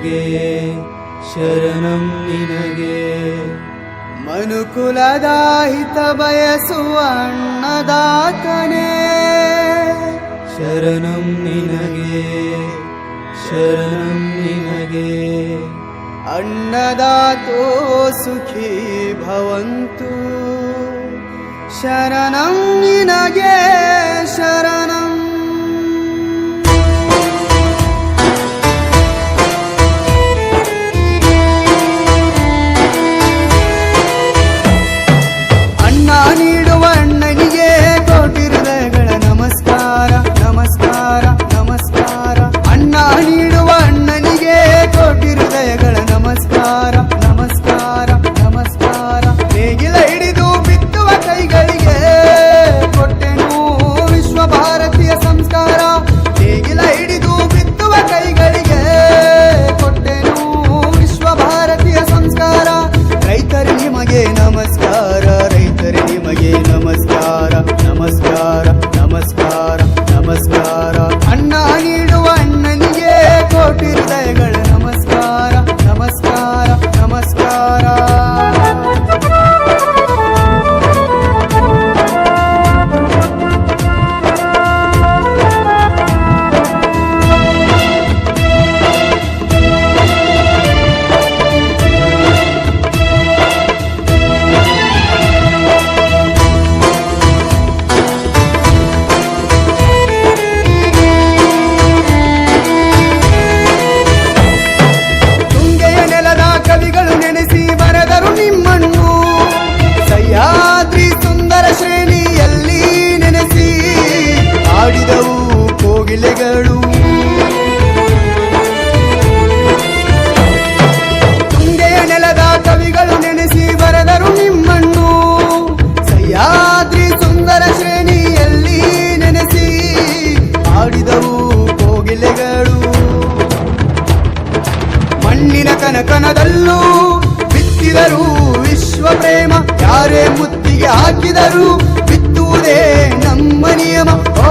ನಿನಗೆ ಶರಣಂ ನಿನಗೆ. ಮನುಕುಲದ ಹಿತ ಬಯಸುವ ಅನ್ನದಾತನೇ ಶರಣಂ ನಿನಗೆ ಶರಣಂ ನಿನಗೆ. अन्नदातो सुखी भवन्तु शरणं निनगे शरणम्. ಅನ್ನ ನೀಡುವ ಅಣ್ಣನಿಗೆ ಕೋಟಿ ಹೃದಯಗಳ ನಮಸ್ಕಾರ ನಮಸ್ಕಾರ ನಮಸ್ಕಾರ. ಅನ್ನ ನೀಡುವ ಅಣ್ಣನಿಗೆ ಕೋಟಿ ಹೃದಯಗಳ ನಮಸ್ಕಾರ ನಮಸ್ಕಾರ ನಮಸ್ಕಾರ. ನೇಗಿಲ ಹಿಡಿದು ಬಿತ್ತುವ ಕೈಗಳಿಗೆ ಕೊಟ್ಟೆನು ವಿಶ್ವ ಭಾರತೀಯ ಸಂಸ್ಕಾರ. ನೇಗಿಲ ಹಿಡಿದು ಬಿತ್ತುವ ಕೈಗಳಿಗೆ ಕೊಟ್ಟೆನು ವಿಶ್ವ ಭಾರತೀಯ ಸಂಸ್ಕಾರ. ರೈತರು ನಿಮಗೆ ನಮಸ್ಕಾರ ರೈತರು ನಿಮಗೆ ನಮಸ್ಕಾರ ನಮಸ್ಕಾರ ನಮಸ್ಕಾರ ನಮಸ್ಕಾರ. ಅನ್ನ ನೀಡುವ ಅಣ್ಣನಿಗೆ ಕೋಟಿ ಹೃದಯಗಳ ನಮಸ್ಕಾರ ನಮಸ್ಕಾರ ನಮಸ್ಕಾರ. ತುಂಗೆಯ ನೆಲದ ಕವಿಗಳು ನೆನೆಸಿ ಬರೆದರು ನಿಮ್ಮನ್ನು. ಸಹ್ಯಾದ್ರಿ ಸುಂದರ ಶ್ರೇಣಿಯಲ್ಲಿ ನೆನೆಸಿ ಆಡಿದವು ಕೋಗಿಲೆಗಳು. ತುಂಗೆಯ ನೆಲದ ಕವಿಗಳು ನೆನೆಸಿ ಬರೆದರು ನಿಮ್ಮನ್ನು. ಸಹ್ಯಾದ್ರಿ ಸುಂದರ ಶ್ರೇಣಿಯಲ್ಲಿ ನೆನೆಸಿ ಆಡಿದವು ಕೋಗಿಲೆಗಳು. ಮಣ್ಣಿನ ಕನಕನದಲ್ಲೂ ಬಿತ್ತಿದರು ವಿಶ್ವ ಪ್ರೇಮ. ಯಾರೇ ಮುತ್ತಿಗೆ ಹಾಕಿದರು ಬಿತ್ತುವುದೇ ನಮ್ಮ ನಿಯಮ. ಓ